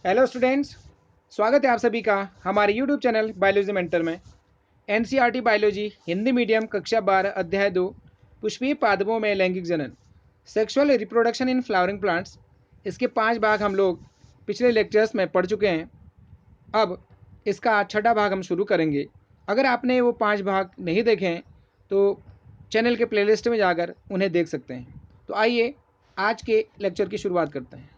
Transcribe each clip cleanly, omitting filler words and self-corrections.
Hello students, स्वागत है आप सभी का हमारे यूट्यूब चैनल बायोलॉजी मेंटर में। एनसीईआरटी बायोलॉजी हिंदी मीडियम कक्षा 12 अध्याय 2 पुष्पीय पादपों में लैंगिक जनन sexual reproduction in flowering plants, इसके 5 भाग हम लोग पिछले लेक्चर्स में पढ़ चुके हैं। अब इसका छठा भाग हम शुरू करेंगे। अगर आपने वो 5 भाग नहीं देखे हैं तो चैनल के प्लेलिस्ट में जाकर उन्हें देख सकते हैं। तो आइए आज के लेक्चर की शुरुआत करते हैं।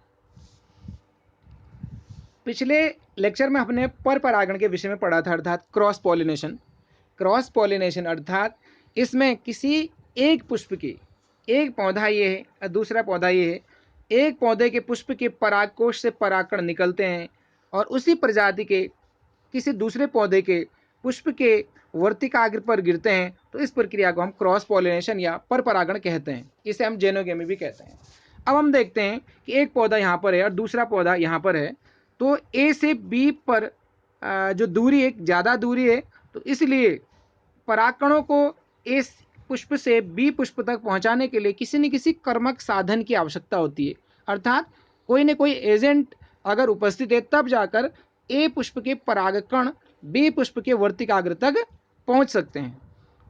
पिछले लेक्चर में हमने पर परागण के विषय में पढ़ा था, अर्थात क्रॉस पॉलिनेशन। क्रॉस पॉलिनेशन अर्थात इसमें किसी एक पुष्प के, एक पौधा ये है और दूसरा पौधा ये है, एक पौधे के पुष्प के परागकोश से परागकण निकलते हैं और उसी प्रजाति के किसी दूसरे पौधे के पुष्प के वर्तिकाग्र पर गिरते हैं। तो इस प्रक्रिया को हम क्रॉस पॉलिनेशन या पर परागण कहते हैं। इसे हम जेनोगेमी भी कहते हैं। अब हम देखते हैं कि एक पौधा यहाँ पर है और दूसरा पौधा यहाँ पर है। तो ए से बी पर जो दूरी एक ज़्यादा दूरी है, तो इसलिए परागकणों को ए पुष्प से बी पुष्प तक पहुंचाने के लिए किसी न किसी कर्मक साधन की आवश्यकता होती है। अर्थात कोई न कोई एजेंट अगर उपस्थित है तब जाकर ए पुष्प के परागकण बी पुष्प के वर्तिकाग्र तक पहुंच सकते हैं।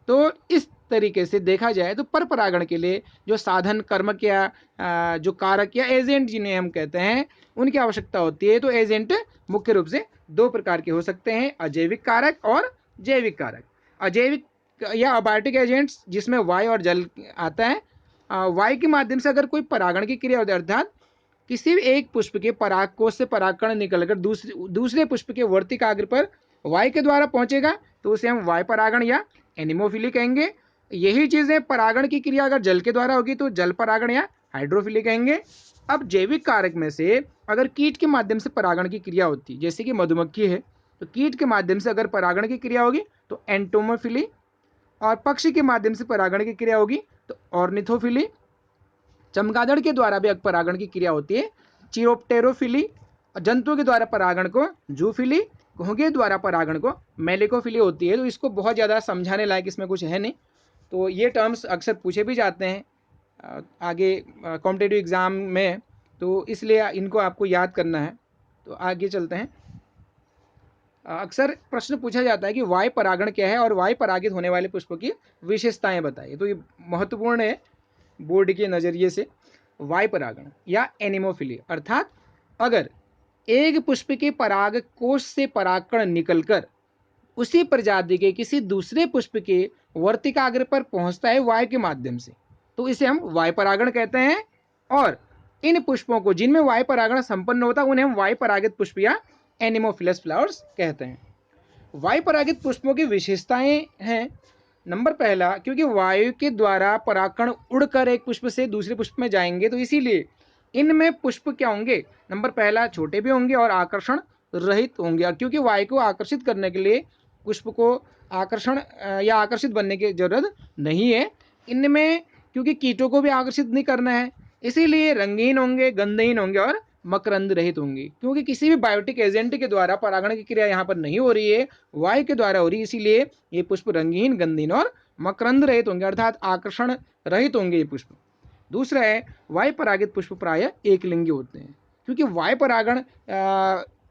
तो इस तरीके से देखा जाए तो पर परागण के लिए जो साधन, कर्मक या जो कारक या एजेंट जिन्हें हम कहते हैं उनकी आवश्यकता होती है। तो एजेंट मुख्य रूप से दो प्रकार के हो सकते हैं, अजैविक कारक और जैविक कारक। अजैविक या अबायोटिक एजेंट्स जिसमें वायु और जल आता है। वायु के माध्यम से अगर कोई परागण की क्रिया होती है, अर्थात किसी भी एक पुष्प के परागकोश से परागकण निकलकर दूसरे पुष्प के वर्तिकाग्र पर वायु के द्वारा पहुंचेगा, तो उसे हम वायु परागण या एनिमोफिली कहेंगे। यही चीजें परागण की क्रिया अगर जल के द्वारा होगी तो जल परागण या हाइड्रोफिली कहेंगे। अब जैविक कारक में से अगर कीट के माध्यम से परागण की क्रिया होती है, जैसे कि मधुमक्खी है, तो कीट के माध्यम से अगर परागण की क्रिया होगी तो एंटोमोफिली, और पक्षी के माध्यम से परागण की क्रिया होगी तो ऑर्निथोफिली। चमगादड़ के द्वारा भी परागण की क्रिया होती है, चिरोप्टेरोफिली। जंतुओं के द्वारा परागण को जूफिली, घोंघे द्वारा परागण को मेलिकोफिली होती है। तो इसको बहुत ज़्यादा समझाने लायक इसमें कुछ है नहीं। तो ये टर्म्स अक्सर पूछे भी जाते हैं आगे कॉम्पिटेटिव एग्ज़ाम में, तो इसलिए इनको आपको याद करना है। तो आगे चलते हैं। अक्सर प्रश्न पूछा जाता है कि वायु परागण क्या है और वायु परागित होने वाले पुष्पों की विशेषताएं बताइए। तो ये महत्वपूर्ण है बोर्ड के नज़रिए से। वायु परागण या एनिमोफिली अर्थात अगर एक पुष्प के पराग कोश से परागकण निकलकर उसी प्रजाति के किसी दूसरे पुष्प के वर्तिकाग्र पर पहुंचता है वायु के माध्यम से, तो इसे हम वायु परागण कहते हैं। और इन पुष्पों को जिनमें वायु परागण संपन्न होता है उन्हें हम वायु परागित पुष्प या एनिमोफिलस फ्लावर्स कहते हैं। वायु परागित पुष्पों की विशेषताएं हैं। नंबर पहला, क्योंकि वायु के द्वारा परागकण उड़कर एक पुष्प से दूसरे पुष्प में जाएंगे, तो इसीलिए इनमें पुष्प क्या होंगे, नंबर पहला छोटे भी होंगे और आकर्षण रहित होंगे, क्योंकि वायु को आकर्षित करने के लिए पुष्प को आकर्षण या आकर्षित बनने की जरूरत नहीं है। इनमें क्योंकि कीटों को भी आकर्षित नहीं करना है, इसीलिए रंगीन होंगे, गंधहीन होंगे और मकरंद रहित होंगे। क्योंकि किसी भी बायोटिक एजेंट के द्वारा परागण की क्रिया यहाँ पर नहीं हो रही है, वायु के द्वारा हो रही है, इसीलिए ये पुष्प रंगीन, गंधहीन और मकरंद रहित होंगे, अर्थात आकर्षण रहित होंगे ये पुष्प। दूसरा है, वायु परागित पुष्प प्रायः एक लिंगी होते हैं। क्योंकि वायु परागण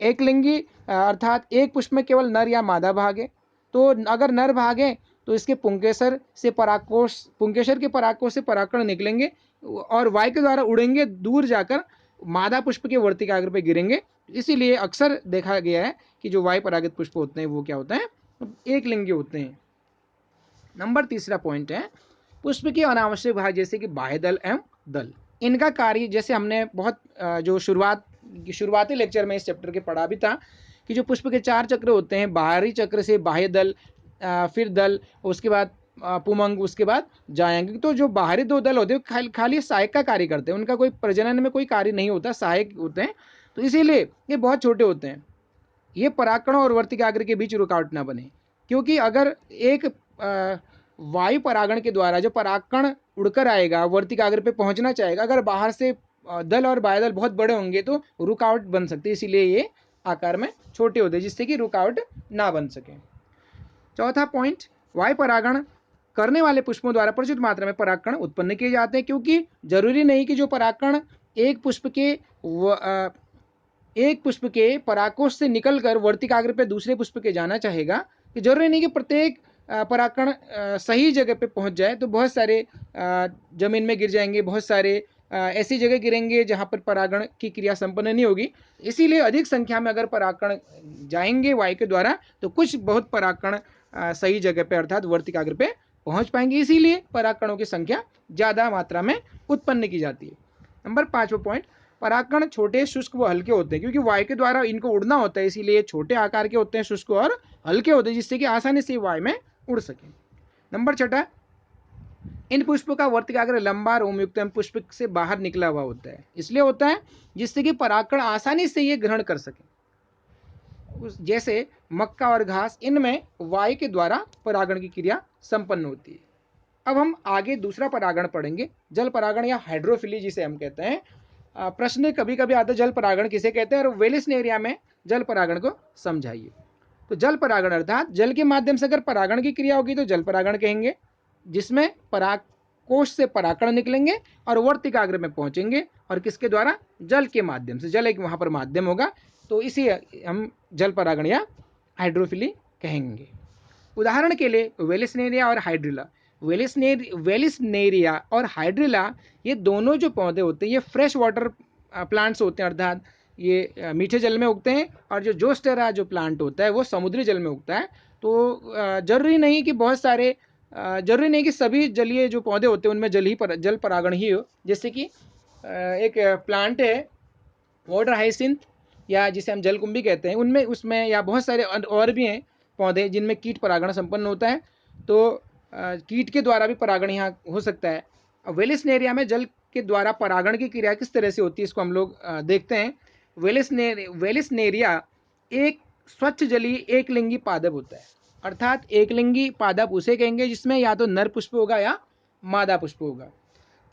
एक लिंगी अर्थात एक पुष्प में केवल नर या मादा भाग है। तो अगर नर भाग है तो इसके पुंकेसर से परागकोश, पुंकेसर के परागकोश से परागकण निकलेंगे और वायु के द्वारा उड़ेंगे, दूर जाकर मादा पुष्प के वर्तिकाग्र पे गिरेंगे। इसीलिए अक्सर देखा गया है कि जो वायु परागित पुष्प होते हैं वो क्या होते हैं, एक लिंगी होते हैं। नंबर तीसरा पॉइंट है पुष्प के अनावश्यक भाग, जैसे कि बाह्य दल एवं दल। इनका कार्य, जैसे हमने बहुत जो शुरुआती लेक्चर में इस चैप्टर के पढ़ा भी था कि जो पुष्प के 4 चक्र होते हैं, बाहरी चक्र से बाह्य दल, फिर दल, उसके बाद पुमंग, उसके बाद जायंग। तो जो बाहरी 2 दल होते हैं खाली सहायक का कार्य करते हैं, उनका कोई प्रजनन में कोई कार्य नहीं होता, सहायक होते हैं। तो इसीलिए ये बहुत छोटे होते हैं। ये परागकणों और वर्तिकाग्र के बीच रुकावट ना बने, क्योंकि अगर एक वायु परागण के द्वारा जो परागकण उड़कर आएगा, वर्तिकाग्र पे पहुंचना चाहेगा, अगर बाहर से दल और बाह्य दल बहुत बड़े होंगे तो रुकावट बन सकती है। इसीलिए ये आकार में छोटे होते हैं, जिससे कि रुकावट ना बन सके। चौथा पॉइंट, वायु परागण करने वाले पुष्पों द्वारा प्रचुर मात्रा में परागकण उत्पन्न किए जाते हैं, क्योंकि जरूरी नहीं कि जो परागकण एक पुष्प के एक पुष्प के परागकोश से निकलकर वर्तिकाग्र पे दूसरे पुष्प के जाना चाहेगा, कि जरूरी नहीं कि प्रत्येक परागकण सही जगह पे पहुंच जाए, तो बहुत सारे जमीन में गिर जाएंगे, बहुत सारे ऐसी जगह गिरेंगे जहां पर परागण की क्रिया संपन्न नहीं होगी। इसीलिए अधिक संख्या में अगर परागकण जाएंगे वायु के द्वारा, तो कुछ बहुत परागकण सही जगह पे अर्थात वर्तिकाग्र पे पहुंच पाएंगे। इसीलिए परागकणों की संख्या ज्यादा मात्रा में उत्पन्न की जाती है। नंबर 5वां पॉइंट, परागकण छोटे, शुष्क व हल्के होते हैं, क्योंकि वायु के द्वारा इनको उड़ना होता है, इसीलिए छोटे आकार के होते हैं, शुष्क और हल्के होते हैं, जिससे कि आसानी से वायु में उड़ सके। नंबर 6, इन पुष्पों का वर्तिकाग्र लंबा रोमयुक्त पुष्प से बाहर निकला हुआ होता है। इसलिए होता है जिससे कि परागकण आसानी से ये ग्रहण कर सके। जैसे मक्का और घास, इनमें वायु के द्वारा परागण की क्रिया संपन्न होती है। अब हम आगे दूसरा परागण पढ़ेंगे, जल परागण या हाइड्रोफिली जिसे हम कहते हैं। प्रश्न कभी कभी आता है जल परागण किसे कहते हैं, और वेलिस्नेरिया में जल परागण को समझाइए। तो जल परागण अर्थात जल के माध्यम से अगर परागण की क्रिया होगी तो जल परागण कहेंगे, जिसमें परागकोश से परागकण निकलेंगे और वर्तिकाग्र में पहुंचेंगे, और किसके द्वारा, जल के माध्यम से। जल एक वहां पर माध्यम होगा, तो इसे हम जल परागण या हाइड्रोफिली कहेंगे। उदाहरण के लिए वेलिस्नेरिया और हाइड्रिला। वेलिस्नेरिया और हाइड्रिला, ये दोनों जो पौधे होते हैं ये फ्रेश वाटर प्लांट्स होते हैं, अर्थात ये मीठे जल में उगते हैं। और जो जोस्टेरा जो प्लांट होता है वो समुद्री जल में उगता है। तो जरूरी नहीं कि बहुत सारे जरूरी नहीं कि सभी जलीय जो पौधे होते हैं उनमें जल परागण ही हो। जैसे कि एक प्लांट है वाटर हाइसिंथ, या जिसे हम जलकुंभी कहते हैं, उनमें उसमें या बहुत सारे और भी हैं पौधे जिनमें कीट परागण संपन्न होता है। तो कीट के द्वारा भी परागण यहाँ हो सकता है। वेलिस्नेरिया में जल के द्वारा परागण की क्रिया किस तरह से होती है, इसको हम लोग देखते हैं। वेलिस्नेरिया एक स्वच्छ जलीय एक लिंगी पादप होता है। अर्थात एक लिंगी पादप उसे कहेंगे जिसमें या तो नर पुष्प होगा या मादा पुष्प होगा।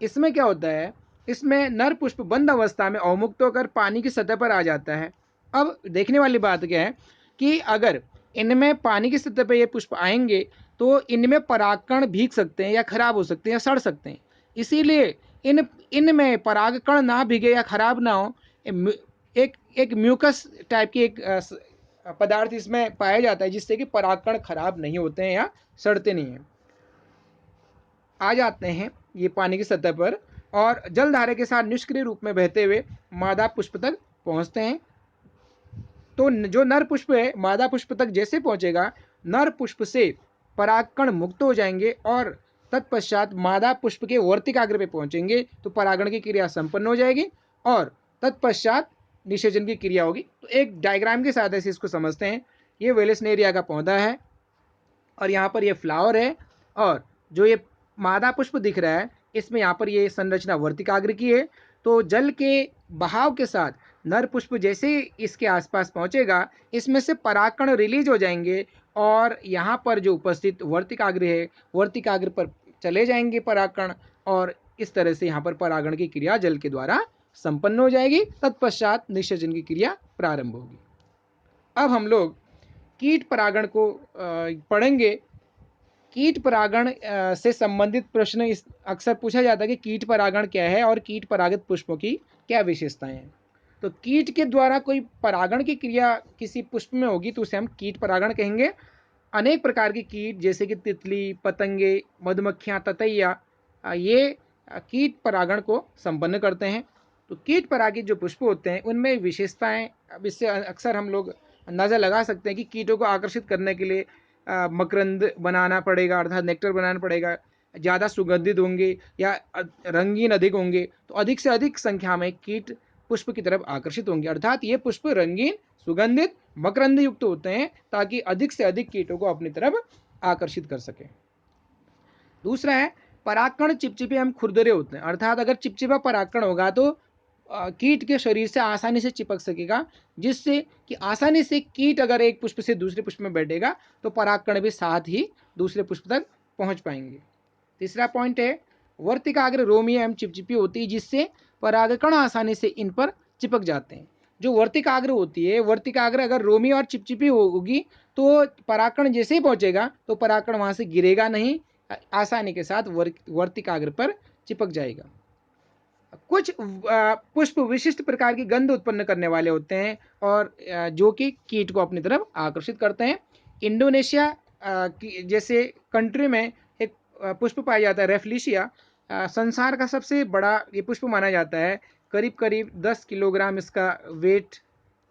इसमें क्या होता है, इसमें नर पुष्प बंद अवस्था में अवमुक्त होकर पानी की सतह पर आ जाता है। अब देखने वाली बात क्या है कि अगर इनमें पानी की सतह पर ये पुष्प आएंगे तो इनमें परागकण भीग सकते हैं या खराब हो सकते हैं या सड़ सकते हैं। इसीलिए इनमें परागकण ना भीगे या खराब ना हो, एक एक म्यूकस टाइप की एक पदार्थ इसमें पाया जाता है, जिससे कि परागकण खराब नहीं होते हैं या सड़ते नहीं हैं। आ जाते हैं ये पानी की सतह पर और जलधारे के साथ निष्क्रिय रूप में बहते हुए मादा पुष्प तक पहुंचते हैं। तो जो नर पुष्प है मादा पुष्प तक जैसे पहुंचेगा, नर पुष्प से परागकण मुक्त हो जाएंगे और तत्पश्चात मादा पुष्प के वर्तिकाग्र पे पहुंचेंगे, तो परागण की क्रिया संपन्न हो जाएगी और तत्पश्चात निषेचन की क्रिया होगी। तो एक डायग्राम के साथ ऐसे इसको समझते हैं। ये वेलिस्नेरिया का पौधा है और यहाँ पर ये फ्लावर है, और जो ये मादा पुष्प दिख रहा है इसमें यहाँ पर ये संरचना वर्तिकाग्र की है। तो जल के बहाव के साथ नर पुष्प जैसे इसके आसपास पहुंचेगा, इसमें से परागकण रिलीज हो जाएंगे और यहाँ पर जो उपस्थित वर्तिकाग्र है, वर्तिकाग्र पर चले जाएंगे परागकण, और इस तरह से यहाँ पर परागण की क्रिया जल के द्वारा संपन्न हो जाएगी। तत्पश्चात निषेचन की क्रिया प्रारंभ होगी। अब हम लोग कीट परागण को पढ़ेंगे। कीट परागण से संबंधित प्रश्न इस अक्सर पूछा जाता है कि कीट परागण क्या है और कीट परागित पुष्पों की क्या विशेषताएं हैं। तो कीट के द्वारा कोई परागण की क्रिया किसी पुष्प में होगी तो उसे हम कीट परागण कहेंगे। अनेक प्रकार के कीट जैसे कि तितली, पतंगे, मधुमक्खियां, ततैया, ये कीट परागण को संपन्न करते हैं। तो कीट परागित जो पुष्प होते हैं उनमें विशेषताएं, अब इससे अक्सर हम लोग अंदाज़ा लगा सकते हैं कि कीटों को आकर्षित करने के लिए मकरंद बनाना पड़ेगा, अर्थात नेक्टर बनाना पड़ेगा, ज़्यादा सुगंधित होंगे या रंगीन अधिक होंगे, तो अधिक से अधिक संख्या में कीट पुष्प की तरफ आकर्षित होंगे। अर्थात ये पुष्प रंगीन, सुगंधित, मकरंद युक्त होते हैं ताकि अधिक से अधिक कीटों को अपनी तरफ आकर्षित कर सके। दूसरा है परागकण चिपचिपे एवं खुरदरे होते हैं। अर्थात अगर चिपचिपा परागकण होगा तो कीट के शरीर से आसानी से चिपक सकेगा, जिससे कि आसानी से कीट अगर एक पुष्प से दूसरे पुष्प में बैठेगा तो परागकण भी साथ ही दूसरे पुष्प तक पहुंच पाएंगे। तीसरा पॉइंट है वर्तिकाग्र रोमीय एवं चिपचिपी होती है, जिससे परागकण आसानी से इन पर चिपक जाते हैं। जो वर्तिकाग्र होती है, वर्तिकाग्र अगर रोमी और चिपचिपी होगी तो परागकण जैसे ही पहुंचेगा तो परागकण वहां से गिरेगा नहीं, आसानी के साथ वर्तिकाग्र पर चिपक जाएगा। कुछ पुष्प विशिष्ट प्रकार की गंध उत्पन्न करने वाले होते हैं और जो कि कीट को अपनी तरफ आकर्षित करते हैं। इंडोनेशिया की जैसे कंट्री में एक पुष्प पाया जाता है रेफलिशिया, संसार का सबसे बड़ा ये पुष्प माना जाता है। करीब करीब 10 किलोग्राम इसका वेट,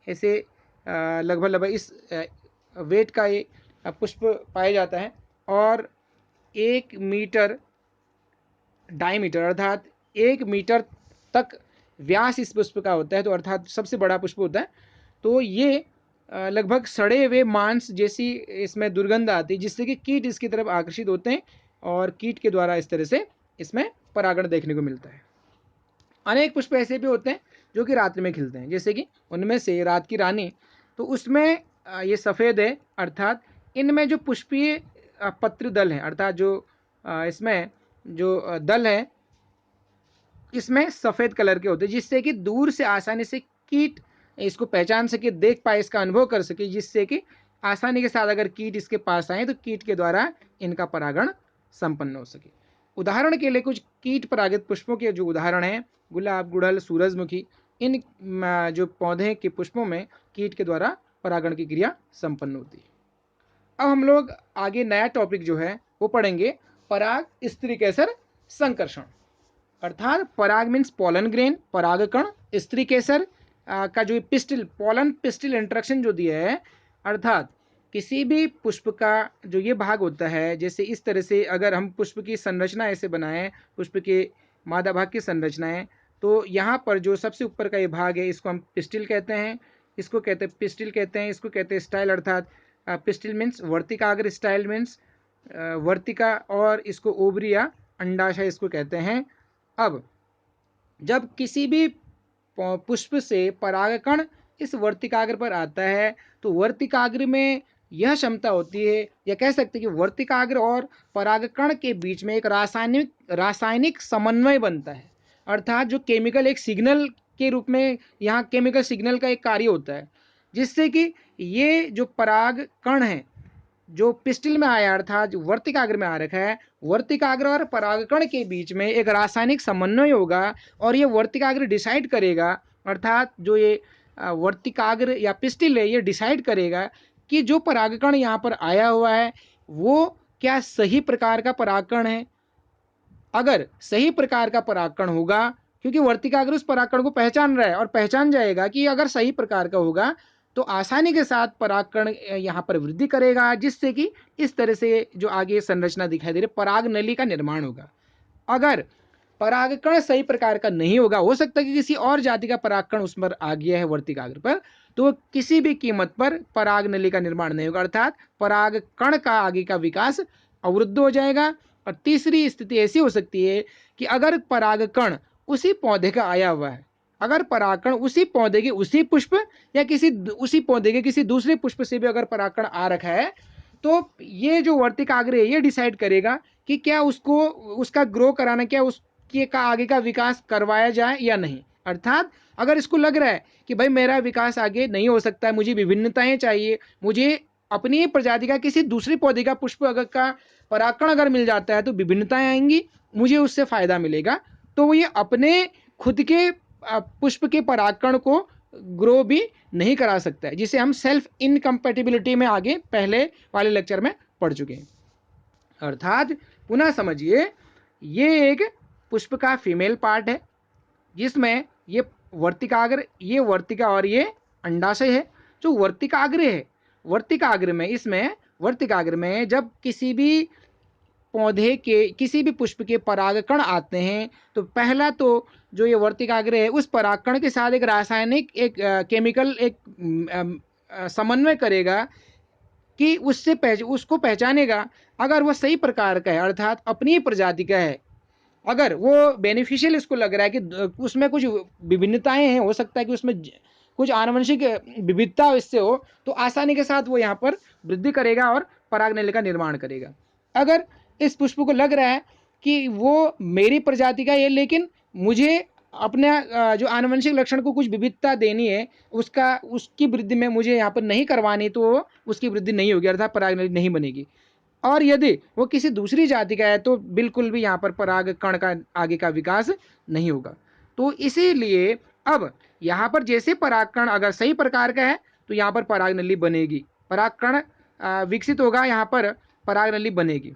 ऐसे लगभग लगभग इस वेट का ये पुष्प पाया जाता है और 1 मीटर डायमीटर अर्थात 1 मीटर तक व्यास इस पुष्प का होता है, तो अर्थात सबसे बड़ा पुष्प होता है। तो ये लगभग सड़े हुए मांस जैसी इसमें दुर्गंध आती है, जिससे कि कीट इसकी तरफ आकर्षित होते हैं और कीट के द्वारा इस तरह से इसमें परागण देखने को मिलता है। अनेक पुष्प ऐसे भी होते हैं जो कि रात्रि में खिलते हैं, जैसे कि उनमें से रात की रानी, तो उसमें ये सफ़ेद है, अर्थात इनमें जो पुष्पीय पत्र दल हैं, अर्थात जो इसमें जो दल है इसमें सफ़ेद कलर के होते हैं, जिससे कि दूर से आसानी से कीट इसको पहचान सके, देख पाए, इसका अनुभव कर सके, जिससे कि आसानी के साथ अगर कीट इसके पास आए तो कीट के द्वारा इनका परागण संपन्न हो सके। उदाहरण के लिए कुछ कीट परागित पुष्पों के जो उदाहरण हैं, गुलाब, गुड़हल, सूरजमुखी, इन जो पौधे के पुष्पों में कीट के द्वारा परागण की क्रिया संपन्न होती है। अब हम लोग आगे नया टॉपिक जो है वो पढ़ेंगे, पराग स्त्रीकेसर संकर्षण। अर्थात पराग मीन्स पॉलन ग्रेन, परागकण, स्त्री केसर का जो पिस्टिल, पॉलन पिस्टिल इंटरेक्शन जो दिया है, अर्थात किसी भी पुष्प का जो ये भाग होता है, जैसे इस तरह से अगर हम पुष्प की संरचना ऐसे बनाएं, पुष्प के मादा भाग की संरचनाएं, तो यहाँ पर जो सबसे ऊपर का ये भाग है इसको हम पिस्टिल कहते हैं, इसको कहते हैं पिस्टिल कहते हैं, इसको कहते हैं स्टाइल, अर्थात पिस्टिल मीन्स वर्तिकाग्र, स्टाइल मीन्स वर्तिका, और इसको ओवरी या अंडाशय इसको कहते हैं। अब जब किसी भी पुष्प से परागकण इस वर्तिकाग्र पर आता है तो वर्तिकाग्र में यह क्षमता होती है, या कह सकते हैं कि वर्तिकाग्र और परागकण के बीच में एक रासायनिक समन्वय बनता है, अर्थात जो केमिकल एक सिग्नल के रूप में यहाँ केमिकल सिग्नल का एक कार्य होता है, जिससे कि ये जो परागकण है जो पिस्टिल में आया अर्थात जो वर्तिकाग्र में आ रखा है, वर्तिकाग्र और परागकण के बीच में एक रासायनिक समन्वय होगा और ये वर्तिकाग्र डिसाइड करेगा, अर्थात जो ये वर्तिकाग्र या पिस्टिल है ये डिसाइड करेगा कि जो परागकण यहाँ पर आया हुआ है वो क्या सही प्रकार का परागकण है। अगर सही प्रकार का परागकण होगा, क्योंकि वर्तिकाग्र उस परागकण को पहचान रहा है और पहचान जाएगा कि अगर सही प्रकार का होगा तो आसानी के साथ परागकण यहाँ पर वृद्धि करेगा, जिससे कि इस तरह से जो आगे संरचना दिखाई दे रही पराग नली का निर्माण होगा। अगर परागकण सही प्रकार का नहीं होगा, हो सकता है कि किसी और जाति का परागकण उस पर आ गया है वर्तिकाग्र पर, तो किसी भी कीमत पर पराग नली का निर्माण नहीं होगा, अर्थात परागकण का आगे का विकास अवरुद्ध हो जाएगा। और तीसरी स्थिति ऐसी हो सकती है कि अगर परागकण उसी पौधे का आया हुआ है, अगर परागकण उसी पौधे के उसी पुष्प या किसी उसी पौधे के किसी दूसरे पुष्प से भी अगर परागकण आ रखा है, तो ये जो वर्तिकाग्र है ये डिसाइड करेगा कि क्या उसको उसका ग्रो कराना, क्या उसके का आगे का विकास करवाया जाए या नहीं। अर्थात अगर इसको लग रहा है कि भाई मेरा विकास आगे नहीं हो सकता है, मुझे विभिन्नताएं चाहिए, मुझे अपनी प्रजाति का किसी दूसरे पौधे का पुष्प अगर का परागकण अगर मिल जाता है तो विभिन्नताएं आएंगी, मुझे उससे फायदा मिलेगा, तो वो ये अपने खुद के पुष्प के परागकण को ग्रो भी नहीं करा सकता है, जिसे हम सेल्फ इनकम्पैटिबिलिटी में आगे पहले वाले लेक्चर में पढ़ चुके हैं। अर्थात पुनः समझिए, ये एक पुष्प का फीमेल पार्ट है जिसमें ये वर्तिकाग्र, ये वर्तिका और ये अंडाशय है। जो वर्तिकाग्र है, वर्तिकाग्र में इसमें वर्तिकाग्र में जब किसी भी पौधे के किसी भी पुष्प के परागकण आते हैं तो पहला तो जो ये वर्तिकाग्र है उस परागकण के साथ एक रासायनिक एक केमिकल एक समन्वय करेगा कि उसको पहचानेगा। अगर वह सही प्रकार का है अर्थात अपनी प्रजाति का है, अगर वो बेनिफिशियल इसको लग रहा है कि उसमें कुछ विभिन्नताएं हैं, हो सकता है कि उसमें कुछ आनुवंशिक विविधता इससे हो, तो आसानी के साथ वो यहाँ पर वृद्धि करेगा और परागनली का निर्माण करेगा। अगर इस पुष्प को लग रहा है कि वो मेरी प्रजाति का है लेकिन मुझे अपने जो आनुवंशिक लक्षण को कुछ विविधता देनी है, उसकी वृद्धि में मुझे यहाँ पर नहीं करवानी, तो उसकी वृद्धि नहीं होगी, अर्थात परागनली नहीं बनेगी। और यदि वो किसी दूसरी जाति का है तो बिल्कुल भी यहाँ पर पराग कण का आगे का विकास नहीं होगा। तो इसीलिए अब यहाँ पर जैसे परागकण अगर सही प्रकार का है तो यहाँ पर पराग नली बनेगी, परागकण विकसित होगा, यहाँ पर पराग नली बनेगी।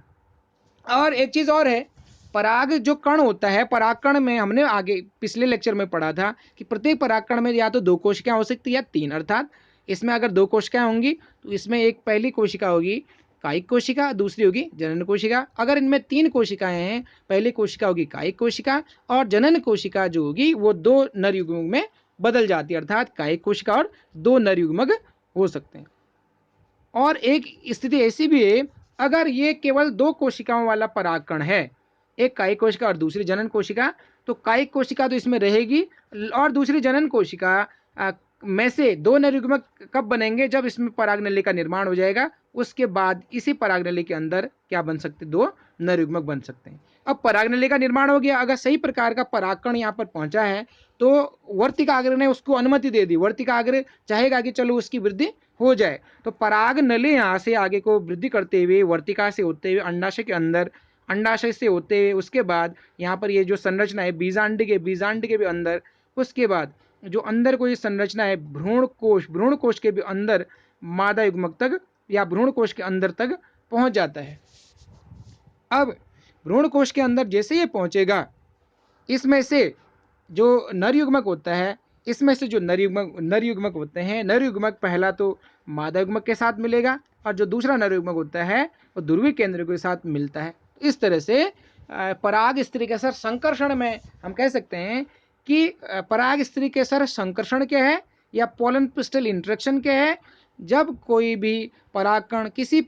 और एक चीज और है, पराग जो कण होता है, परागकण में हमने आगे पिछले लेक्चर में पढ़ा था कि प्रत्येक परागकण में या तो 2 कोशिकाएं हो सकती है या 3, अर्थात इसमें अगर 2 कोशिकाएं होंगी तो इसमें एक पहली कोशिका होगी कायिक कोशिका, दूसरी होगी जनन कोशिका। अगर इनमें 3 कोशिकाएं हैं, पहली कोशिका होगी कायिक कोशिका और जनन कोशिका जो होगी वो 2 नर युग्मक में बदल जाती है, अर्थात कायिक कोशिका और 2 नर युग्मक हो सकते हैं। और एक स्थिति ऐसी भी है, अगर ये केवल 2 कोशिकाओं वाला परागकण है, एक कायिक कोशिका और दूसरी जनन कोशिका, तो कायिक कोशिका तो इसमें रहेगी और दूसरी जनन कोशिका में से 2 नर युग्मक कब बनेंगे, जब इसमें पराग नली का निर्माण हो जाएगा, उसके बाद इसी पराग नली के अंदर क्या बन सकते, 2 नर युग्मक बन सकते हैं। अब पराग नली का निर्माण हो गया, अगर सही प्रकार का परागकण यहाँ पर पहुंचा है तो वर्तिकाग्र ने उसको अनुमति दे दी, वर्तिकाग्र चाहेगा कि चलो उसकी वृद्धि हो जाए, तो पराग नली यहाँ से आगे को वृद्धि करते हुए वर्तिका से होते हुए अंडाशय के अंदर, अंडाशय से होते हुए उसके बाद यहाँ पर ये जो संरचना है बीजांड के भी अंदर, उसके बाद जो अंदर को ये संरचना है भ्रूण कोश के भी अंदर मादा युग्मक तक या भ्रूण कोश के अंदर तक पहुंच जाता है। अब भ्रूण कोश के अंदर जैसे ये पहुंचेगा, इसमें से जो नर युग्मक होता है, इसमें से जो नर युग्मक होते हैं, नर युग्मक पहला तो मादा युग्मक के साथ मिलेगा और जो दूसरा नर युग्मक होता है वो ध्रुवीय केंद्र के साथ मिलता है। इस तरह से पराग स्त्रीकेसर संकर्षण में हम कह सकते हैं कि पराग स्त्रीकेसर संकर्षण क्या है या पोलन पिस्टल इंटरेक्शन क्या है, जब कोई भी परागकण किसी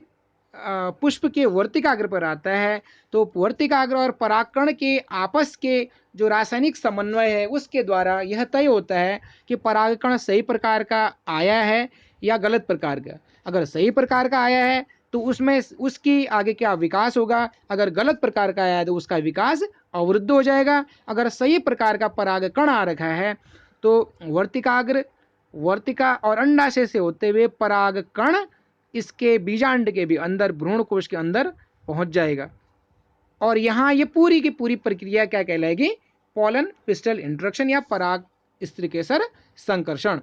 पुष्प के वर्तिकाग्र पर आता है तो वर्तिकाग्र और परागकण के आपस के जो रासायनिक समन्वय है उसके द्वारा यह तय होता है कि परागकण सही प्रकार का आया है या गलत प्रकार का। अगर सही प्रकार का आया है तो उसमें उसकी आगे क्या विकास होगा, अगर गलत प्रकार का आया है तो उसका विकास अवरुद्ध हो जाएगा। अगर सही प्रकार का परागकण आ रखा है तो वर्तिकाग्र, वर्तिका और अंडाशय से होते हुए परागकण इसके बीजांड के भी अंदर भ्रूण कोश के अंदर पहुंच जाएगा और यहाँ ये पूरी की पूरी प्रक्रिया क्या कहलाएगी, पोलन पिस्टल इंटरेक्शन या पराग स्त्रीकेसर संकर्षण।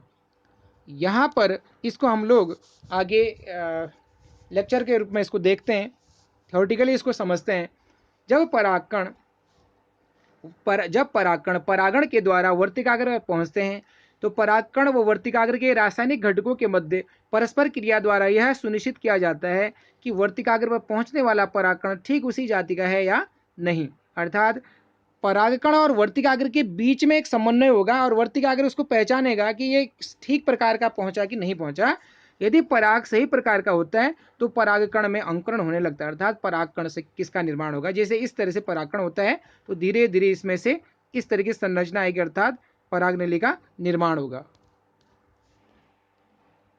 यहाँ पर इसको हम लोग आगे लेक्चर के रूप में इसको देखते हैं, थ्योरेटिकली इसको समझते हैं। जब परागकण परागण के द्वारा वर्तिकाग्र में पहुंचते हैं तो परागकण व वर्तिकाग्र के रासायनिक घटकों के मध्य परस्पर क्रिया द्वारा यह सुनिश्चित किया जाता है कि वर्तिकाग्र पर पहुंचने वाला परागकण ठीक उसी जाति का है या नहीं, अर्थात परागकण और वर्तिकाग्र के बीच में एक समन्वय होगा और वर्तिकाग्र उसको पहचानेगा कि ये ठीक प्रकार का पहुंचा कि नहीं पहुंचा। यदि पराग सही प्रकार का होता है तो परागकण में अंकुरण होने लगता है, अर्थात परागकण से किसका निर्माण होगा, जैसे इस तरह से परागकण होता है तो धीरे धीरे इसमें से इस तरह की संरचना आएगी, अर्थात पराग नली का निर्माण होगा।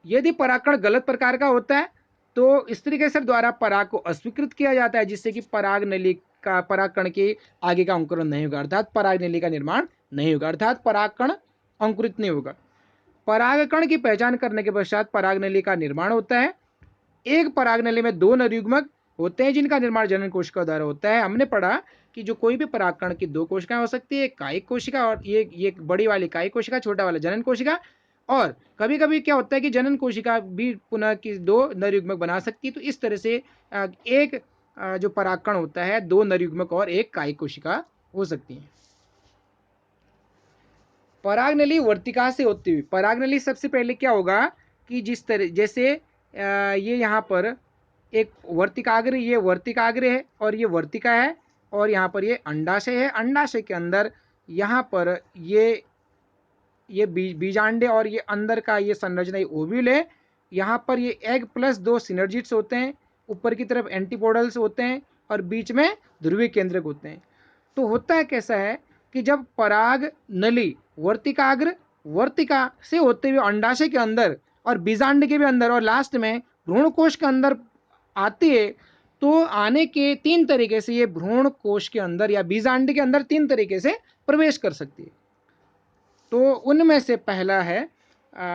यदि परागकण गलत प्रकार का होता है तो स्त्रीकेसर द्वारा पराग को अस्वीकृत किया जाता है, जिससे कि पराग नली का परागकण के आगे का अंकुरण नहीं होगा, अर्थात पराग नली का निर्माण नहीं होगा, अर्थात परागकण अंकुरित नहीं होगा। परागकण की पहचान करने के पश्चात पराग नली का निर्माण होता है। एक पराग नली में 2 नर युग्मक होते हैं जिनका निर्माण जनन कोशिका द्वारा होता है। हमने पढ़ा कि जो कोई भी परागकण की 2 कोशिकाएं हो सकती है, कायिक कोशिका और ये बड़ी वाली कायिक कोशिका, छोटा वाला जनन कोशिका, और कभी कभी क्या होता है कि जनन कोशिका भी पुनः की 2 नर युग्मक बना सकती है। तो इस तरह से एक जो परागकण होता है 2 नर युग्मक और एक कायिक कोशिका हो सकती है। पराग नली वर्तिका से होती हुई, पराग नली सबसे पहले क्या होगा कि जिस तरह जैसे ये यहाँ पर एक वर्तिकाग्र, ये वर्तिकाग्र है और ये वर्तिका है और यहाँ पर ये अंडाशय है। अंडाशय के अंदर यहाँ पर ये बीजांडे और ये अंदर का ये संरचना ओव्यूल है। यहाँ पर ये एग प्लस 2 सिनर्जिट्स होते हैं, ऊपर की तरफ एंटीपोडल्स होते हैं और बीच में ध्रुवीय केंद्रक होते हैं। तो होता है कैसा है कि जब पराग नली वर्तिकाग्र, वर्तिका से होते हुए अंडाशय के अंदर और बीजांड के भी अंदर और लास्ट में भ्रूण कोश के अंदर आती है तो आने के 3 तरीके से ये भ्रूण कोश के अंदर या बीजांड के अंदर 3 तरीके से प्रवेश कर सकती है। तो उनमें से पहला है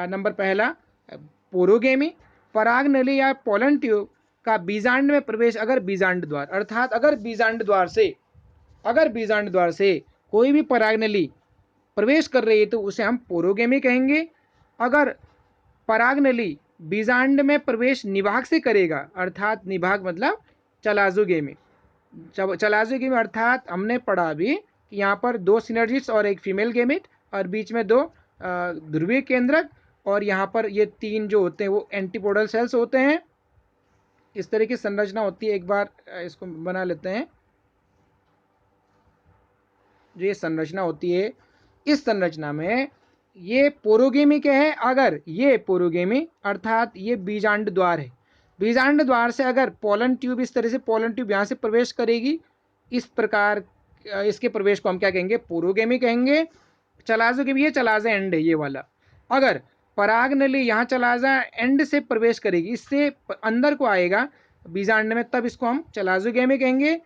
नंबर पहला पोरोगेमी, पराग नली या पोलन ट्यूब का बीजांड में प्रवेश अगर बीजांड द्वार, अर्थात अगर बीजांड द्वार से कोई भी पराग नली प्रवेश कर रही है तो उसे हम पोरोगेमी कहेंगे। अगर परागनली बीजांड में प्रवेश निभाग से करेगा, अर्थात निभाग मतलब चलाजोगेमी, चलाजोगेमी अर्थात हमने पढ़ा अभी कि यहाँ पर दो सिनर्जिट्स और एक फीमेल गेमिट और बीच में दो ध्रुवीय केंद्रक, और यहाँ पर ये तीन जो होते हैं वो एंटीपोडल सेल्स होते हैं। इस तरह की संरचना होती है। एक बार इसको बना लेते हैं। जो ये संरचना होती है, इस संरचना में ये पोरोगेमी क्या है, अगर ये पोरोगेमी अर्थात ये बीजांड द्वार है, बीजांड द्वार से अगर पोलन ट्यूब, इस तरह से पोलन ट्यूब यहाँ से प्रवेश करेगी, इस प्रकार इसके प्रवेश को हम क्या कहेंगे, पोरोगेमी कहेंगे। चलाजोगेमी, ये चलाजा एंड है ये वाला। अगर पराग नली यहाँ चलाजा एंड से प्रवेश करेगी, इससे अंदर को आएगा बीजांड में, तब इसको हम चलाजोगेमी कहेंगे।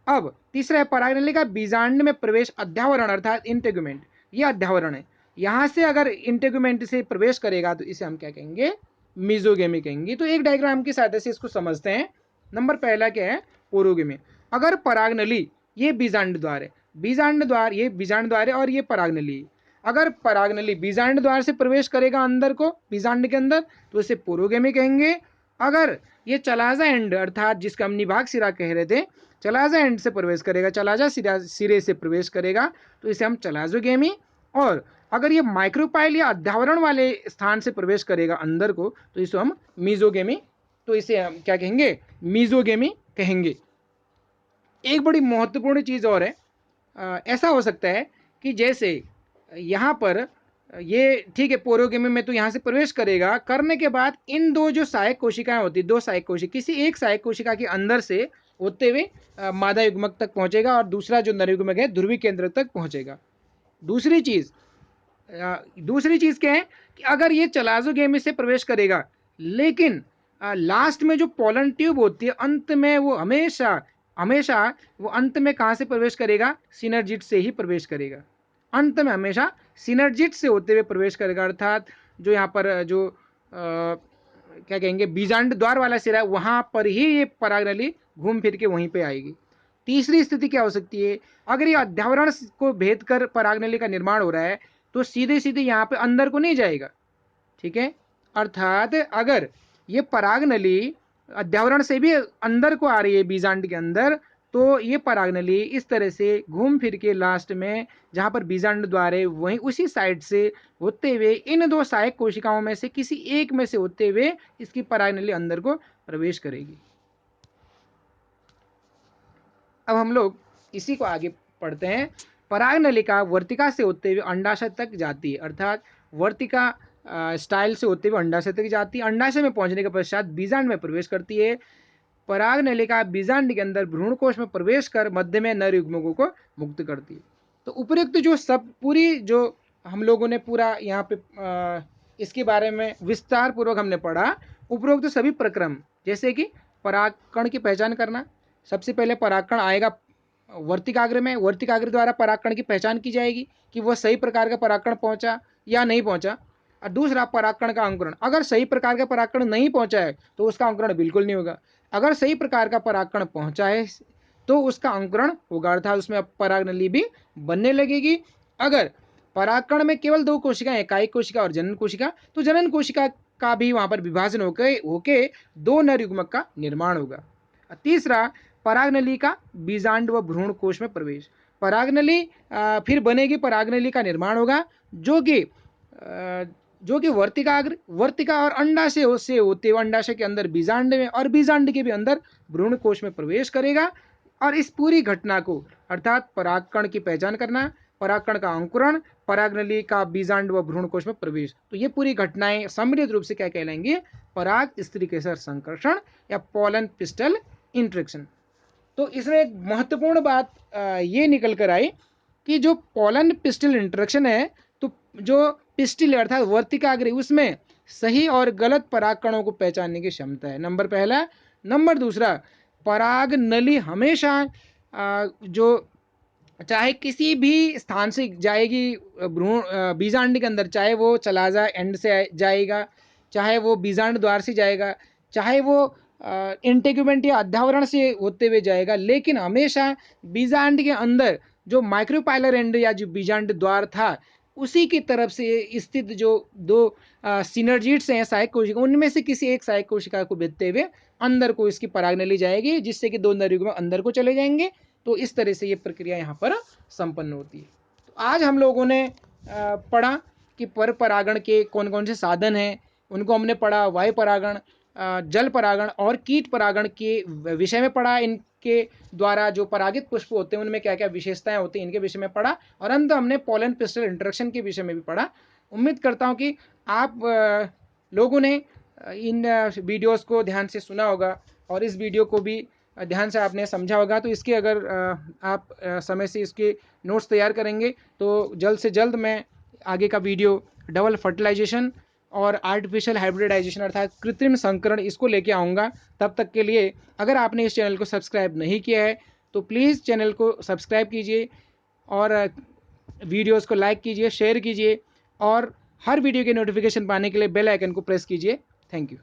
अब तीसरा है पराग नली का बीजांड में प्रवेश अध्यावरण अर्थात इंटेगुमेंट, ये अध्यावरण है, यहाँ से अगर इंटेगुमेंट से प्रवेश करेगा तो इसे हम क्या कहेंगे, मीजोगेमी कहेंगे। तो एक डायग्राम की सहायता से इसको समझते हैं। नंबर पहला क्या है, पोरोगेमी। अगर पराग नली, ये बीजांड द्वार है, बीजांड द्वार, ये बीजांड द्वार है और ये पराग नली है। अगर पराग नली बीजांड द्वार से प्रवेश करेगा अंदर को, बीजांड के अंदर, तो इसे पोरोगेमी कहेंगे। अगर ये चलाजा एंड अर्थात जिसका हम निभाग सिरा कह रहे थे, चलाजा एंड से प्रवेश करेगा, चलाजा सिरे से प्रवेश करेगा, तो इसे हम चलाजोगेमी। और अगर ये माइक्रोपाइल या अध्यावरण वाले स्थान से प्रवेश करेगा अंदर को, तो इसे हम मीजोगेमी, तो इसे हम क्या कहेंगे, मीजोगेमी कहेंगे। एक बड़ी महत्वपूर्ण चीज़ और है, ऐसा हो सकता है कि जैसे यहाँ पर ये ठीक है, पोरोगेमी में तो यहाँ से प्रवेश करेगा, करने के बाद इन दो जो सहायक कोशिकाएं होती है, दो सहायक कोशिका, किसी एक सहायक कोशिका के अंदर से होते हुए मादा युग्मक तक पहुंचेगा और दूसरा जो नर युग्मक है ध्रुवीय केंद्र तक पहुंचेगा। दूसरी चीज क्या है कि अगर ये चलाजोगेमी से प्रवेश करेगा, लेकिन लास्ट में जो पोलन ट्यूब होती है अंत में, वो हमेशा हमेशा वो अंत में कहाँ से प्रवेश करेगा, सिनर्जिट से ही प्रवेश करेगा। अंत में हमेशा सिनर्जिट से होते हुए प्रवेश करेगा, अर्थात जो यहाँ पर जो क्या कहेंगे बीजांड द्वार वाला सिरा है, वहां पर ही ये पराग नली घूम फिर के वहीं पे आएगी। तीसरी स्थिति क्या हो सकती है, अगर ये अध्यावरण को भेद कर पराग नली का निर्माण हो रहा है, तो सीधे सीधे यहाँ पे अंदर को नहीं जाएगा, ठीक है। अर्थात अगर ये पराग नली अध्यावरण से भी अंदर को आ रही है बीजांड के अंदर, तो ये पराग नली इस तरह से घूम फिर के लास्ट में जहाँ पर बीजांड द्वार है वहीं उसी साइड से होते हुए इन दो सहायक कोशिकाओं में से किसी एक में से होते हुए इसकी पराग नली अंदर को प्रवेश करेगी। अब हम लोग इसी को आगे पढ़ते हैं। पराग नलिका वर्तिका से होते हुए अंडाशय तक जाती है, अर्थात वर्तिका स्टाइल से होते हुए अंडाशय तक जाती है। अंडाशय में पहुंचने के पश्चात बीजांड में प्रवेश करती है। पराग नलिका बीजांड के अंदर भ्रूण कोश में प्रवेश कर मध्य में नर युग्मकों को मुक्त करती है। तो उपयुक्त जो सब पूरी जो हम लोगों ने पूरा यहाँ पे इसके बारे में विस्तार पूर्वक हमने पढ़ा। उपरोक्त सभी प्रक्रम, जैसे कि परागकण की पहचान करना, सबसे पहले परागकण आएगा वर्तिकाग्र में, वर्तिकाग्र द्वारा परागकण की पहचान की जाएगी कि वह सही प्रकार का परागकण पहुंचा या नहीं पहुंचा। और दूसरा परागकण का अंकुरण, अगर सही प्रकार का परागकण नहीं पहुंचा है तो उसका अंकुरण बिल्कुल नहीं होगा। अगर सही प्रकार का परागकण पहुंचा है तो उसका अंकुरण होगा, अर्थात उसमें पराग नली भी बनने लगेगी। अगर परागकण में केवल दो कोशिकाएं, एकाइक कोशिका और जनन कोशिका, तो जनन कोशिका का भी वहां पर विभाजन होके दो नर युग्मक का निर्माण होगा। तीसरा परागनली का बीजांड व भ्रूण कोश में प्रवेश, परागनली फिर बनेगी, परागनली का निर्माण होगा जो कि वर्तिका और अंडाशय से होते हुए अंडाशय के अंदर बीजांड में और बीजांड के भी अंदर भ्रूण कोश में प्रवेश करेगा। और इस पूरी घटना को अर्थात परागकण की पहचान करना, परागकण का अंकुरण, परागनली का बीजांड व भ्रूण कोश में प्रवेश, तो ये पूरी घटनाएं सम्मिलित रूप से क्या कहलाएंगे, पराग स्त्री केसर संकर्षण या पोलन पिस्टल इंट्रेक्शन। तो इसमें एक महत्वपूर्ण बात ये निकल कर आई कि जो पोलन पिस्टल इंट्रेक्शन है, तो जो पिस्टिल अर्थात वर्तिकाग्र, उसमें सही और गलत परागकणों को पहचानने की क्षमता है, नंबर पहला। नंबर दूसरा, पराग नली हमेशा जो चाहे किसी भी स्थान से जाएगी भ्रूण बीजांड के अंदर, चाहे वो चलाजा एंड से जाएगा, चाहे वो बीजांड द्वार से जाएगा, चाहे वो इंटेग्यूमेंट या अध्यावरण से होते हुए जाएगा, लेकिन हमेशा बीजांड के अंदर जो माइक्रोपाइलर एंड या जो बीजांड द्वार था उसी की तरफ से स्थित जो दो सिनर्जिड्स हैं सहायक कोशिका, उनमें से किसी एक सहायक कोशिका को भेजते हुए अंदर को इसकी परागनली जाएगी, जिससे कि 2 नर युग्म अंदर को चले जाएंगे। तो इस तरह से ये प्रक्रिया यहाँ पर संपन्न होती है। तो आज हम लोगों ने पढ़ा कि पर परागण के कौन कौन से साधन हैं, उनको हमने पढ़ा। वायु परागण, जल परागण और कीट परागण के विषय में पढ़ा। इनके द्वारा जो परागित पुष्प होते हैं उनमें क्या क्या विशेषताएं होती हैं इनके विषय में पढ़ा। और अंत हमने पोलन पिस्टल इंटरेक्शन के विषय में भी पढ़ा। उम्मीद करता हूं कि आप लोगों ने इन वीडियोस को ध्यान से सुना होगा और इस वीडियो को भी ध्यान से आपने समझा होगा। तो इसके अगर आप समय से इसके नोट्स तैयार करेंगे तो जल्द से जल्द मैं आगे का वीडियो डबल फर्टिलाइजेशन और आर्टिफिशियल हाइब्रिडाइजेशन अर्थात कृत्रिम संकरण इसको लेके आऊँगा। तब तक के लिए अगर आपने इस चैनल को सब्सक्राइब नहीं किया है तो प्लीज़ चैनल को सब्सक्राइब कीजिए और वीडियोस को लाइक कीजिए, शेयर कीजिए और हर वीडियो के नोटिफिकेशन पाने के लिए बेल आइकन को प्रेस कीजिए। Thank you.